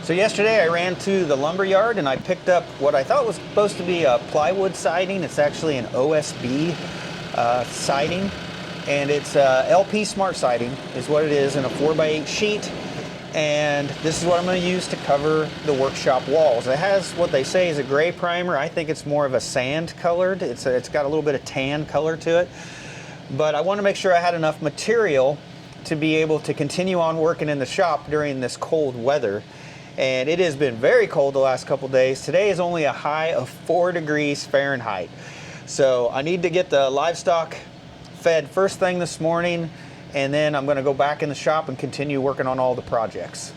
So yesterday I ran to the lumber yard and I picked up what I thought was supposed to be a plywood siding. It's actually an OSB siding, and it's LP Smart Siding is what it is, in a 4x8 sheet. And this is what I'm going to use to cover the workshop walls. It has what they say is a gray primer. I think it's more of a sand colored. It's got a little bit of tan color to it. But I want to make sure I had enough material to be able to continue on working in the shop during this cold weather. And it has been very cold the last couple days. Today is only a high of 4 degrees Fahrenheit. So I need to get the livestock fed first thing this morning, and then I'm going to go back in the shop and continue working on all the projects.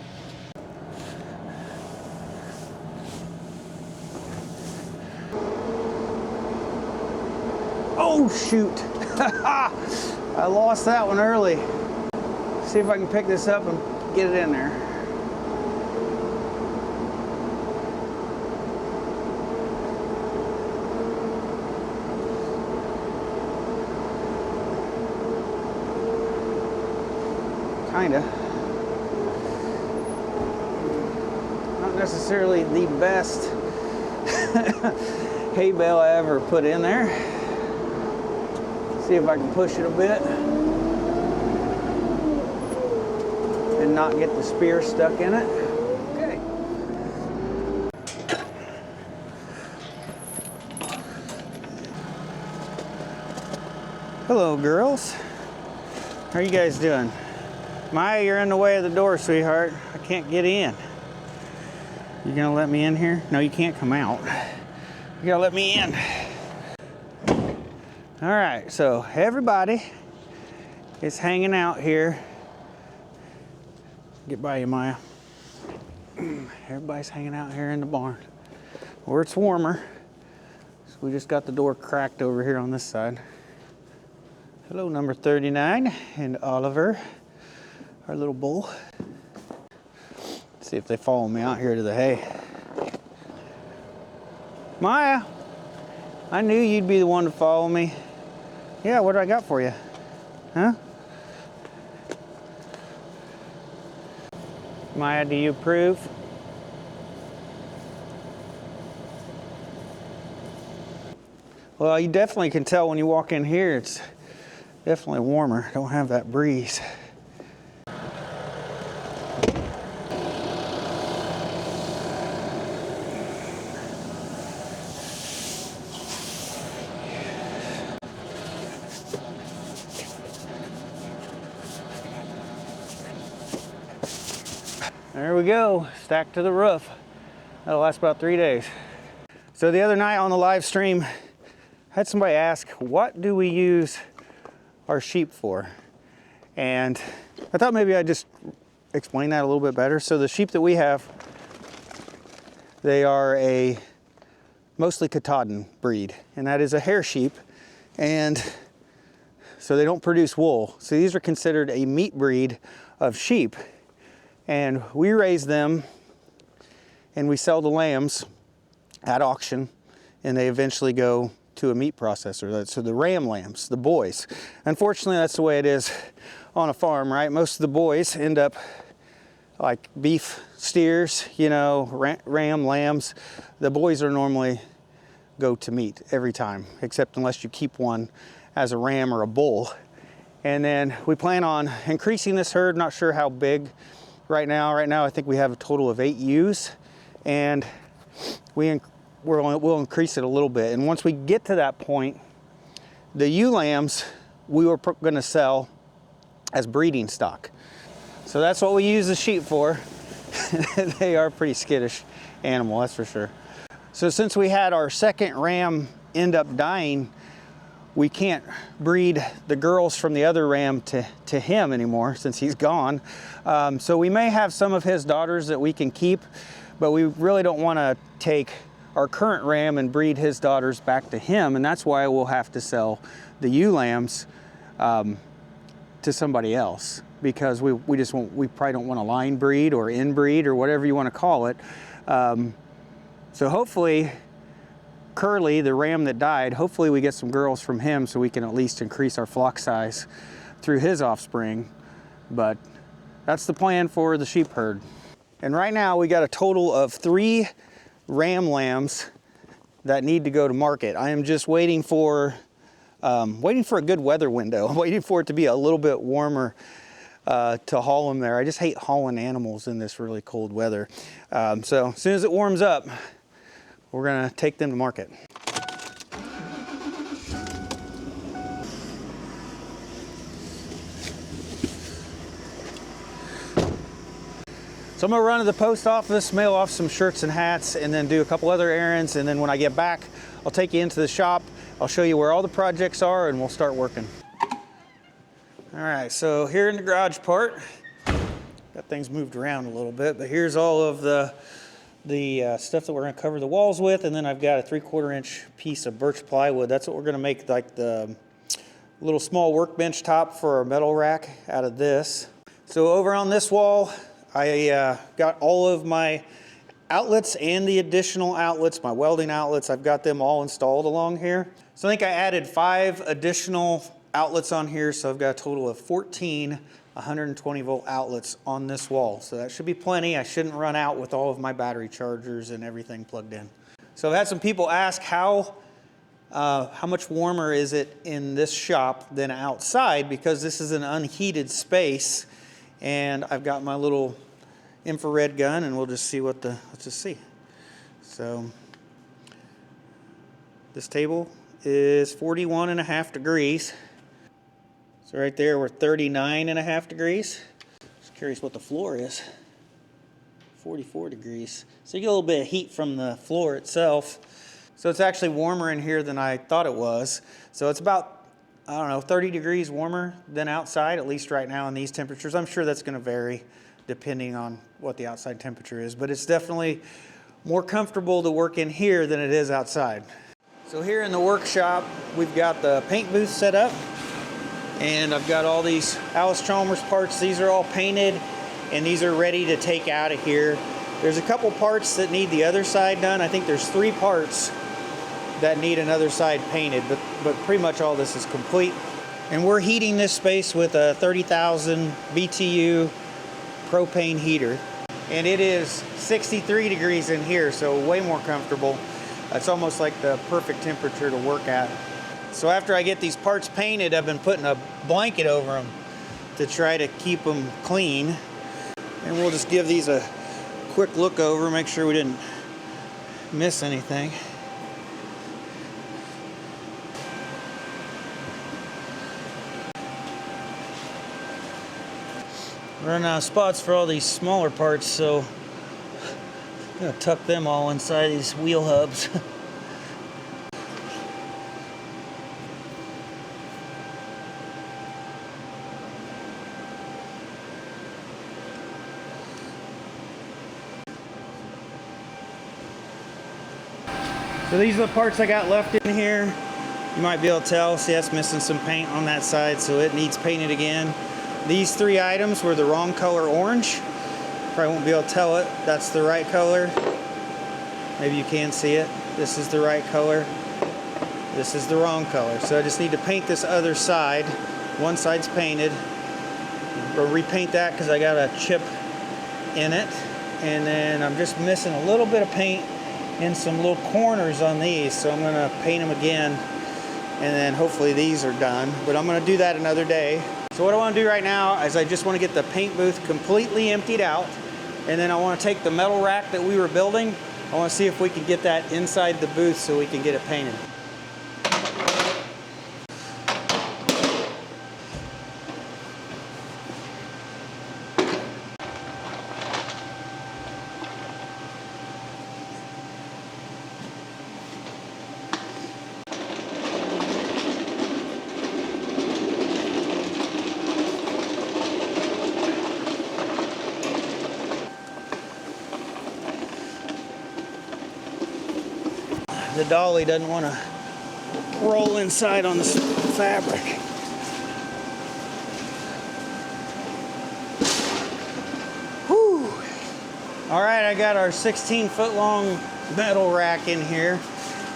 Oh shoot! I lost that one early. See if I can pick this up and get it in there. Kinda. Not necessarily the best hay bale I ever put in there. See if I can push it a bit and not get the spear stuck in it. Okay. Hello, girls. How are you guys doing? Maya, you're in the way of the door, sweetheart. I can't get in. You gonna let me in here? No, you can't come out. You gotta let me in. All right, so everybody is hanging out here. Get by you, Maya. Everybody's hanging out here in the barn where it's warmer. So we just got the door cracked over here on this side. Hello, number 39 and Oliver, our little bull. Let's see if they follow me out here to the hay. Maya, I knew you'd be the one to follow me. Yeah, what do I got for you? Huh? Maya, do you approve? Well, you definitely can tell when you walk in here, it's definitely warmer. Don't have that breeze. There we go, stacked to the roof. That'll last about 3 days. So the other night on the live stream, I had somebody ask, what do we use our sheep for? And I thought maybe I'd just explain that a little bit better. So the sheep that we have, they are a mostly Katahdin breed, and that is a hair sheep. And so they don't produce wool. So these are considered a meat breed of sheep. And we raise them and we sell the lambs at auction, and they eventually go to a meat processor. So the ram lambs, the boys. Unfortunately, that's the way it is on a farm, right? Most of the boys end up like beef steers, you know, ram lambs. The boys are normally go to meat every time, except unless you keep one as a ram or a bull. And then we plan on increasing this herd, not sure how big. Right now, I think we have a total of 8 ewes, and we'll increase it a little bit. And once we get to that point, the ewe lambs we were going to sell as breeding stock. So that's what we use the sheep for. They are a pretty skittish animal, that's for sure. So since we had our second ram end up dying, we can't breed the girls from the other ram to him anymore since he's gone. So we may have some of his daughters that we can keep, but we really don't want to take our current ram and breed his daughters back to him, and that's why we'll have to sell the ewe lambs to somebody else, because we probably don't want to line breed or inbreed or whatever you want to call it. So hopefully Curly, the ram that died, hopefully we get some girls from him so we can at least increase our flock size through his offspring. But that's the plan for the sheep herd. And right now we got a total of 3 ram lambs that need to go to market. I am just waiting for a good weather window. I'm waiting for it to be a little bit warmer to haul them there. I just hate hauling animals in this really cold weather. So as soon as it warms up, we're gonna take them to market. So I'm gonna run to the post office, mail off some shirts and hats, and then do a couple other errands. And then when I get back, I'll take you into the shop. I'll show you where all the projects are and we'll start working. All right, so here in the garage part, got things moved around a little bit, but here's all of the stuff that we're gonna cover the walls with. And then I've got a 3/4 inch piece of birch plywood. That's what we're gonna make like the little small workbench top for our metal rack out of this. So over on this wall, I got all of my outlets and the additional outlets, my welding outlets. I've got them all installed along here. So I think I added 5 additional outlets on here. So I've got a total of 14 120 volt outlets on this wall. So that should be plenty. I shouldn't run out with all of my battery chargers and everything plugged in. So I've had some people ask how much warmer is it in this shop than outside, because this is an unheated space. And I've got my little infrared gun, and we'll just see let's just see. So this table is 41.5 degrees. So right there we're 39.5 degrees. Just curious what the floor is. 44 degrees. So you get a little bit of heat from the floor itself. So it's actually warmer in here than I thought it was. So it's about, I don't know, 30 degrees warmer than outside, at least right now in these temperatures. I'm sure that's going to vary depending on what the outside temperature is, but it's definitely more comfortable to work in here than it is outside. So here in the workshop, we've got the paint booth set up, and I've got all these Allis Chalmers parts. These are all painted, and these are ready to take out of here. There's a couple parts that need the other side done. I think there's 3 parts that need another side painted, but pretty much all this is complete. And we're heating this space with a 30,000 BTU propane heater. And it is 63 degrees in here, so way more comfortable. It's almost like the perfect temperature to work at. So after I get these parts painted, I've been putting a blanket over them to try to keep them clean. And we'll just give these a quick look over, make sure we didn't miss anything. Running out of spots for all these smaller parts, so I'm gonna tuck them all inside these wheel hubs. So these are the parts I got left in here. You might be able to tell, see that's missing some paint on that side, so it needs painted again. These 3 items were the wrong color orange. Probably won't be able to tell it. That's the right color. Maybe you can see it. This is the right color. This is the wrong color. So I just need to paint this other side. One side's painted. Or repaint that because I got a chip in it. And then I'm just missing a little bit of paint in some little corners on these. So I'm going to paint them again. And then hopefully these are done. But I'm going to do that another day. So what I want to do right now is I just want to get the paint booth completely emptied out, and then I want to take the metal rack that we were building. I want to see if we can get that inside the booth so we can get it painted. The dolly doesn't want to roll inside on this fabric. Whew. All right, I got our 16-foot long metal rack in here.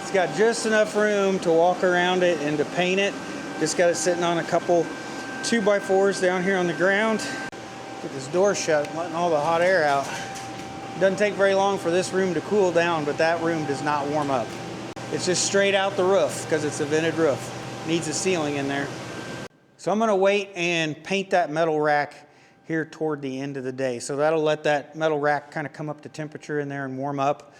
It's got just enough room to walk around it and to paint it. Just got it sitting on a couple 2x4s down here on the ground. Get this door shut, letting all the hot air out. It doesn't take very long for this room to cool down, but that room does not warm up. It's just straight out the roof because it's a vented roof. Needs a ceiling in there. So I'm gonna wait and paint that metal rack here toward the end of the day. So that'll let that metal rack kind of come up to temperature in there and warm up.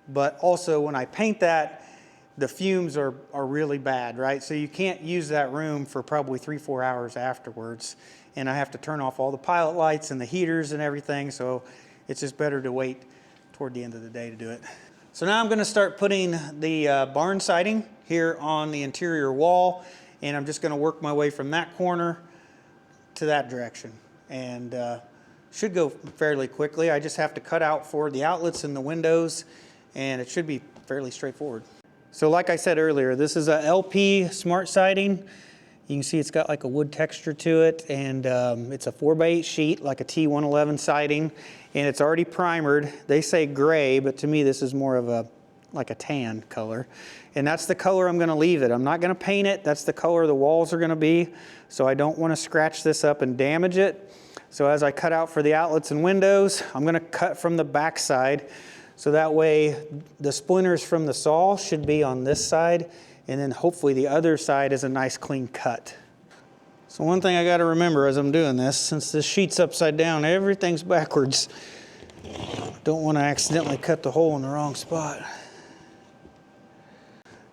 But also when I paint that, the fumes are really bad, right? So you can't use that room for probably 3-4 hours afterwards. And I have to turn off all the pilot lights and the heaters and everything. So it's just better to wait toward the end of the day to do it. So now I'm gonna start putting the barn siding here on the interior wall. And I'm just gonna work my way from that corner to that direction. And should go fairly quickly. I just have to cut out for the outlets and the windows, and it should be fairly straightforward. So like I said earlier, this is a LP smart siding. You can see it's got like a wood texture to it, and it's a 4x8 sheet, like a T111 siding, and it's already primered. They say gray, but to me this is more of like a tan color. And that's the color I'm gonna leave it. I'm not gonna paint it. That's the color the walls are gonna be. So I don't wanna scratch this up and damage it. So as I cut out for the outlets and windows, I'm gonna cut from the back side. So that way the splinters from the saw should be on this side, and then hopefully the other side is a nice clean cut. So one thing I gotta remember as I'm doing this, since this sheet's upside down, everything's backwards. Don't wanna accidentally cut the hole in the wrong spot.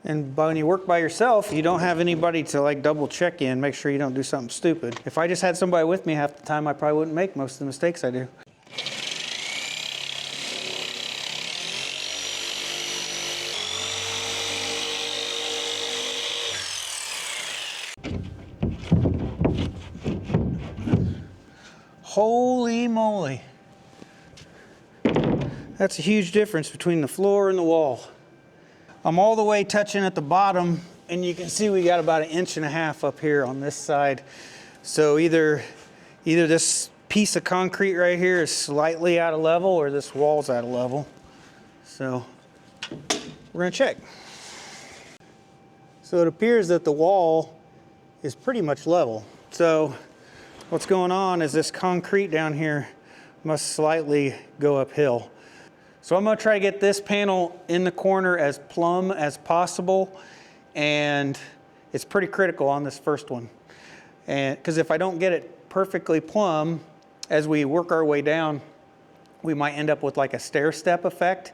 And when you work by yourself, you don't have anybody to like double check in, make sure you don't do something stupid. If I just had somebody with me half the time, I probably wouldn't make most of the mistakes I do. Holy moly. That's a huge difference between the floor and the wall. I'm all the way touching at the bottom, and you can see we got about 1.5 inches up here on this side. So either this piece of concrete right here is slightly out of level, or this wall's out of level. So we're gonna check. So it appears that the wall is pretty much level. So what's going on is this concrete down here must slightly go uphill. So I'm gonna try to get this panel in the corner as plumb as possible, and it's pretty critical on this first one. And because if I don't get it perfectly plumb, as we work our way down, we might end up with like a stair step effect,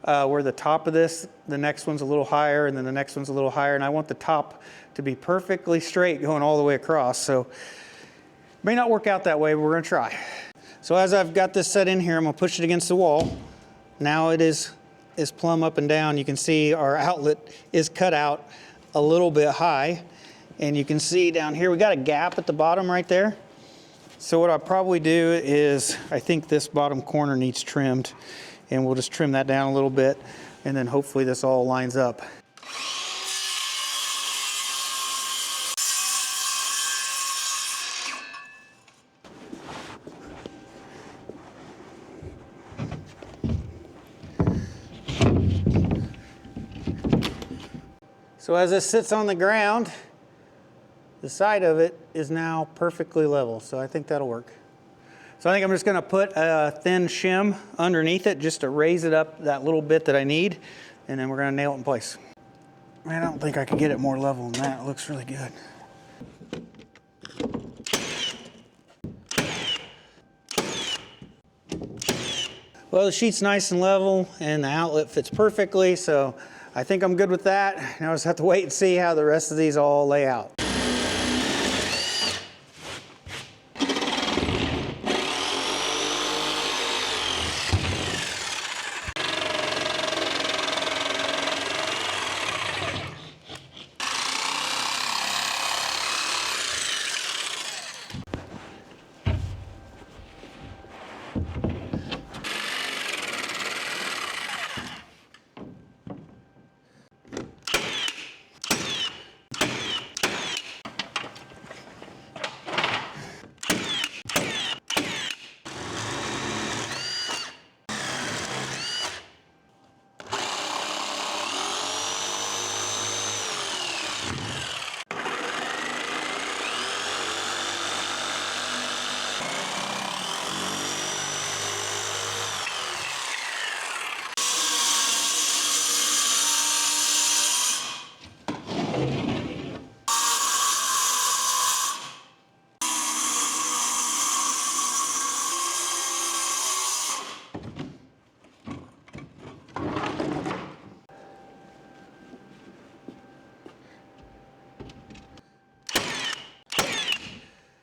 where the top of this, the next one's a little higher, and then the next one's a little higher, and I want the top to be perfectly straight going all the way across. So may not work out that way, but we're gonna try. So as I've got this set in here, I'm gonna push it against the wall. Now it is plumb up and down. You can see our outlet is cut out a little bit high. And you can see down here, we got a gap at the bottom right there. So what I'll probably do is, I think this bottom corner needs trimmed, and we'll just trim that down a little bit, and then hopefully this all lines up. So as this sits on the ground, the side of it is now perfectly level. So I think that'll work. So I think I'm just gonna put a thin shim underneath it just to raise it up that little bit that I need. And then we're gonna nail it in place. Man, I don't think I can get it more level than that. It looks really good. Well, the sheet's nice and level and the outlet fits perfectly. So I think I'm good with that. Now I just have to wait and see how the rest of these all lay out.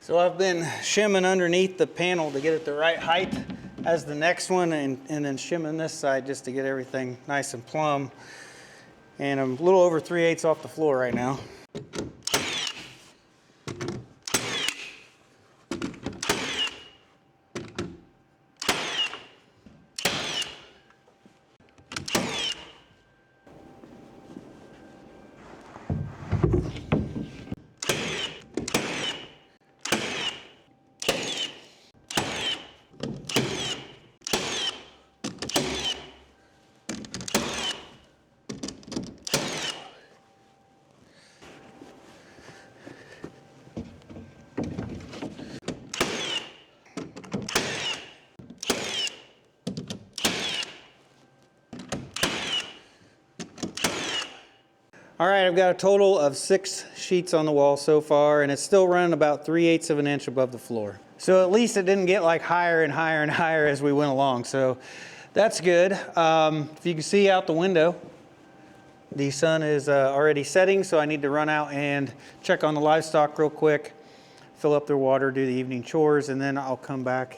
So I've been shimming underneath the panel to get it the right height as the next one, and then shimming this side just to get everything nice and plumb. And I'm a little over 3/8 off the floor right now. All right, I've got a total of 6 sheets on the wall so far, and it's still running about 3/8 of an inch above the floor. So at least it didn't get like higher and higher and higher as we went along, so that's good. If you can see out the window, the sun is already setting, so I need to run out and check on the livestock real quick, fill up their water, do the evening chores, and then I'll come back.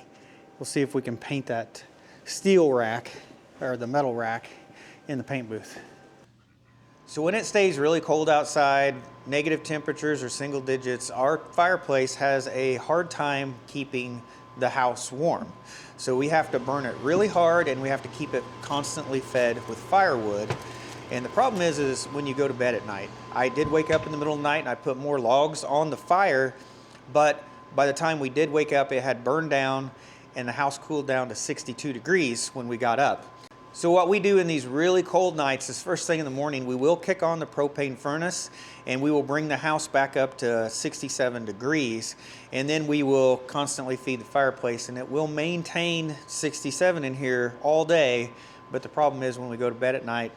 We'll see if we can paint that steel rack, or the metal rack, in the paint booth. So when it stays really cold outside, negative temperatures or single digits, our fireplace has a hard time keeping the house warm. So we have to burn it really hard, and we have to keep it constantly fed with firewood. And the problem is when you go to bed at night. I did wake up in the middle of the night and I put more logs on the fire, but by the time we did wake up, it had burned down and the house cooled down to 62 degrees when we got up. So what we do in these really cold nights is first thing in the morning, we will kick on the propane furnace and we will bring the house back up to 67 degrees. And then we will constantly feed the fireplace, and it will maintain 67 in here all day. But the problem is when we go to bed at night,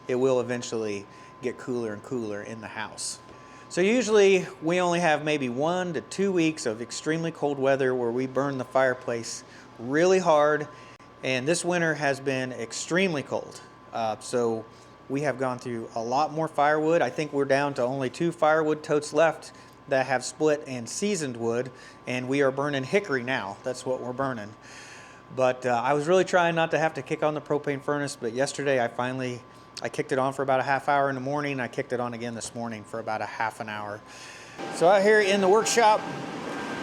it will eventually get cooler and cooler in the house. So usually we only have maybe 1 to 2 weeks of extremely cold weather where we burn the fireplace really hard. And this winter has been extremely cold. So we have gone through a lot more firewood. I think we're down to only 2 firewood totes left that have split and seasoned wood, and we are burning hickory now. That's what we're burning. But I was really trying not to have to kick on the propane furnace, but yesterday I kicked it on for about a half hour in the morning. I kicked it on again this morning for about a half an hour. So out here in the workshop,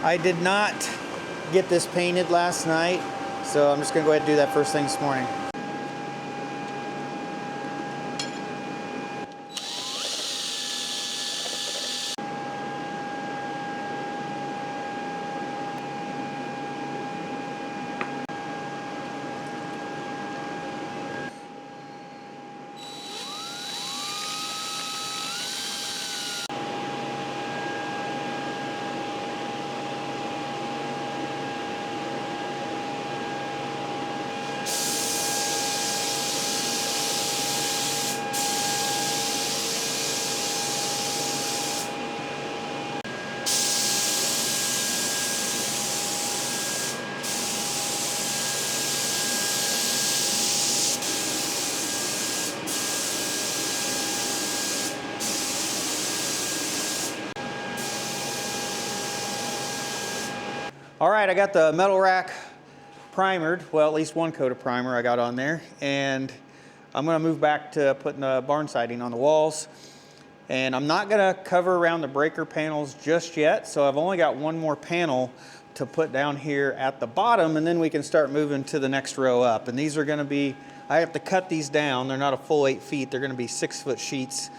I did not get this painted last night. So I'm just gonna go ahead and do that first thing this morning. All right, I got the metal rack primered. Well, at least one coat of primer I got on there. And I'm gonna move back to putting the barn siding on the walls. And I'm not gonna cover around the breaker panels just yet. So I've only got one more panel to put down here at the bottom, and then we can start moving to the next row up. And these are gonna be, I have to cut these down. They're not a full 8 feet. They're gonna be 6-foot sheets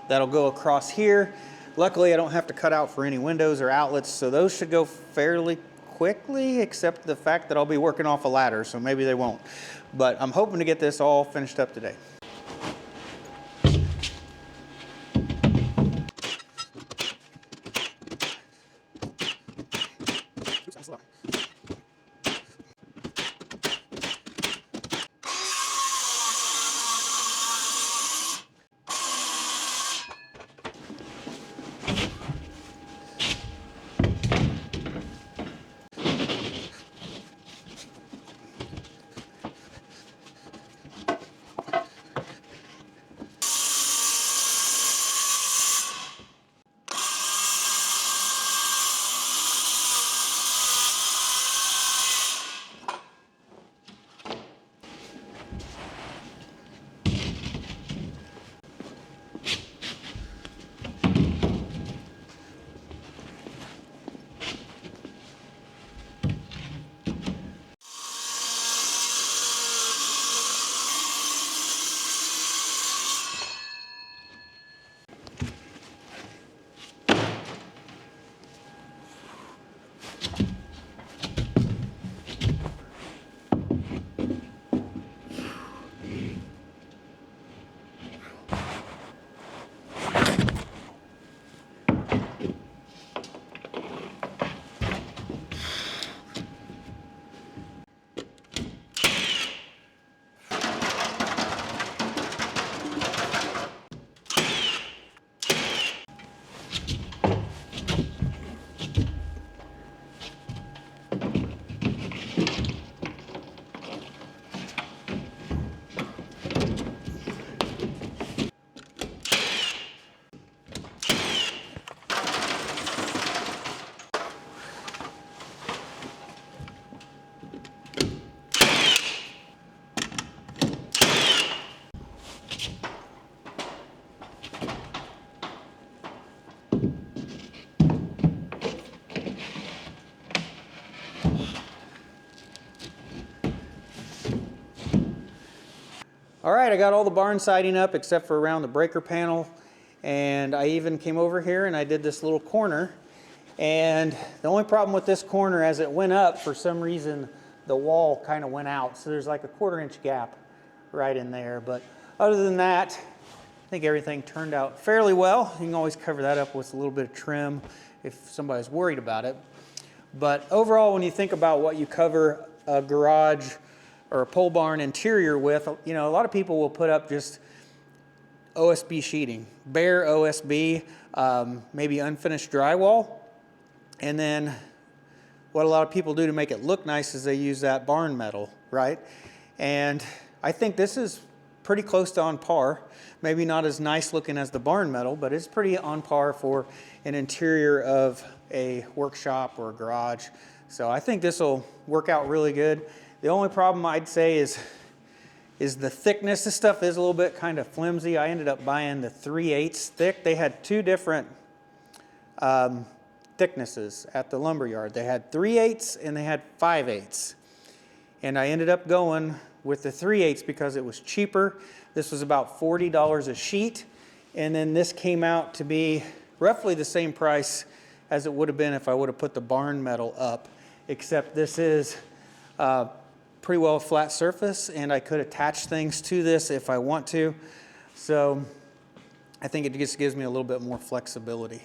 that'll go across here. Luckily, I don't have to cut out for any windows or outlets, so those should go fairly quickly, except the fact that I'll be working off a ladder, so maybe they won't. But I'm hoping to get this all finished up today. All right, I got all the barn siding up except for around the breaker panel. And I even came over here and I did this little corner. And the only problem with this corner, as it went up, for some reason, the wall kind of went out. So there's like a 1/4 inch gap right in there. But other than that, I think everything turned out fairly well. You can always cover that up with a little bit of trim if somebody's worried about it. But overall, when you think about what you cover a garage or a pole barn interior with, you know, a lot of people will put up just OSB sheeting, bare OSB, maybe unfinished drywall. And then what a lot of people do to make it look nice is they use that barn metal, right? And I think this is pretty close to on par. Maybe not as nice looking as the barn metal, but it's pretty on par for an interior of a workshop or a garage. So I think this will work out really good. The only problem I'd say is the thickness. This stuff is a little bit kind of flimsy. I ended up buying the 3/8 thick. They had two different thicknesses at the lumber yard. They had 3/8 and they had 5/8. And I ended up going with the 3/8 because it was cheaper. This was about $40 a sheet. And then this came out to be roughly the same price as it would have been if I would have put the barn metal up, except this is pretty well flat surface and I could attach things to this if I want to. So I think it just gives me a little bit more flexibility.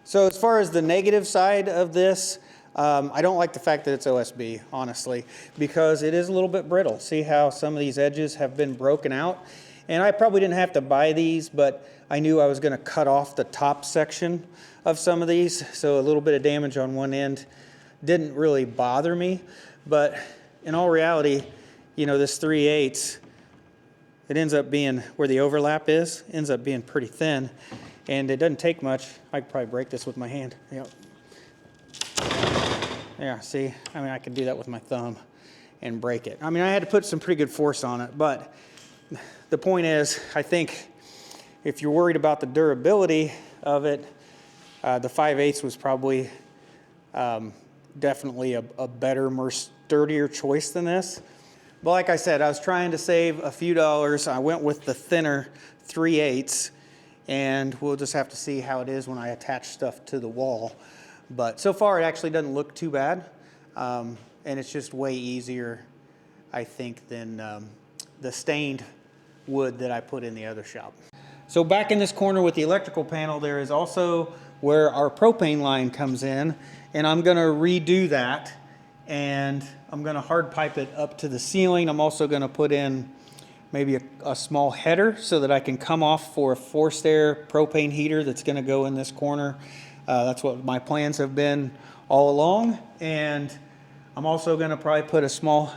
So as far as the negative side of this, I don't like the fact that it's OSB, honestly, because it is a little bit brittle. See how some of these edges have been broken out? And I probably didn't have to buy these, but I knew I was going to cut off the top section of some of these. So a little bit of damage on one end didn't really bother me. But in all reality, you know, this 3/8, it ends up being where the overlap is, ends up being pretty thin. And it doesn't take much. I could probably break this with my hand. Yep. Yeah, see, I mean, I could do that with my thumb and break it. I mean, I had to put some pretty good force on it, but the point is, I think if you're worried about the durability of it, the 5/8 was probably definitely a better, more sturdier choice than this. But like I said, I was trying to save a few dollars. I went with the thinner 3/8, and we'll just have to see how it is when I attach stuff to the wall. But so far, it actually doesn't look too bad, and it's just way easier, I think, than the stained wood that I put in the other shop. So back in this corner with the electrical panel, there is also where our propane line comes in, and I'm going to redo that, and I'm going to hard pipe it up to the ceiling. I'm also going to put in maybe a small header so that I can come off for a forced air propane heater that's going to go in this corner. That's what my plans have been all along. And I'm also going to probably put a small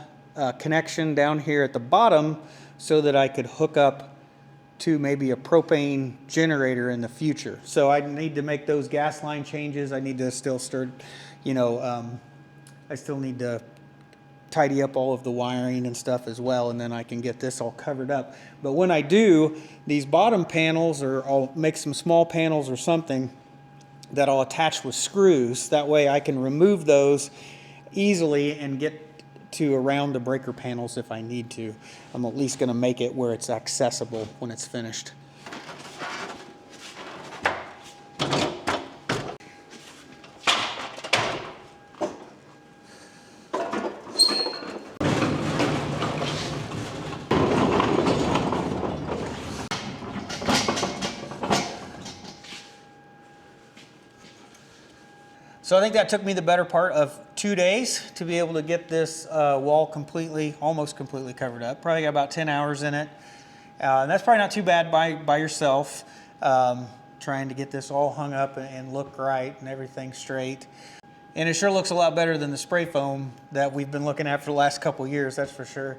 connection down here at the bottom so that I could hook up to maybe a propane generator in the future. So I need to make those gas line changes. I need to still start, you know, I still need to tidy up all of the wiring and stuff as well, and then I can get this all covered up. But when I do, these bottom panels, or I'll make some small panels or something that I'll attach with screws. That way I can remove those easily and get to around the breaker panels if I need to. I'm at least going to make it where it's accessible when it's finished. So I think that took me the better part of 2 days to be able to get this wall completely, almost completely covered up. Probably got about 10 hours in it. And that's probably not too bad by yourself, trying to get this all hung up and look right and everything straight. And it sure looks a lot better than the spray foam that we've been looking at for the last couple of years, that's for sure.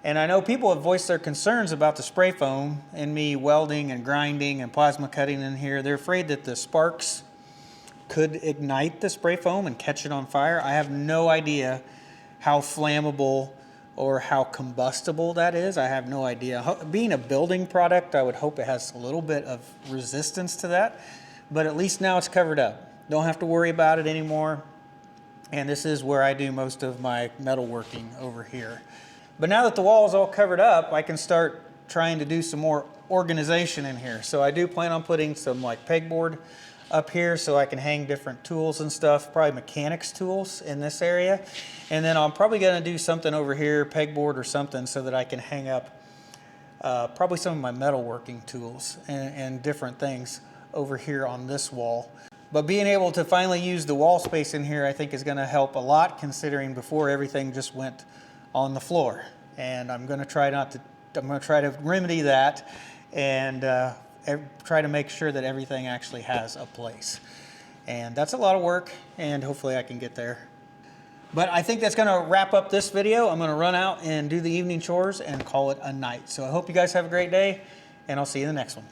And I know people have voiced their concerns about the spray foam and me welding and grinding and plasma cutting in here. They're afraid that the sparks could ignite the spray foam and catch it on fire. I have no idea how flammable or how combustible that is. I have no idea. Being a building product, I would hope it has a little bit of resistance to that, but at least now it's covered up. Don't have to worry about it anymore. And this is where I do most of my metalworking over here. But now that the wall is all covered up, I can start trying to do some more organization in here. So I do plan on putting some like pegboard up here so I can hang different tools and stuff, probably mechanics tools in this area. And then I'm probably gonna do something over here, pegboard or something, so that I can hang up probably some of my metalworking tools and different things over here on this wall. But being able to finally use the wall space in here, I think is gonna help a lot, considering before everything just went on the floor. And I'm gonna try to remedy that and try to make sure that everything actually has a place. And that's a lot of work, and hopefully I can get there. But I think that's gonna wrap up this video. I'm gonna run out and do the evening chores and call it a night. So I hope you guys have a great day, and I'll see you in the next one.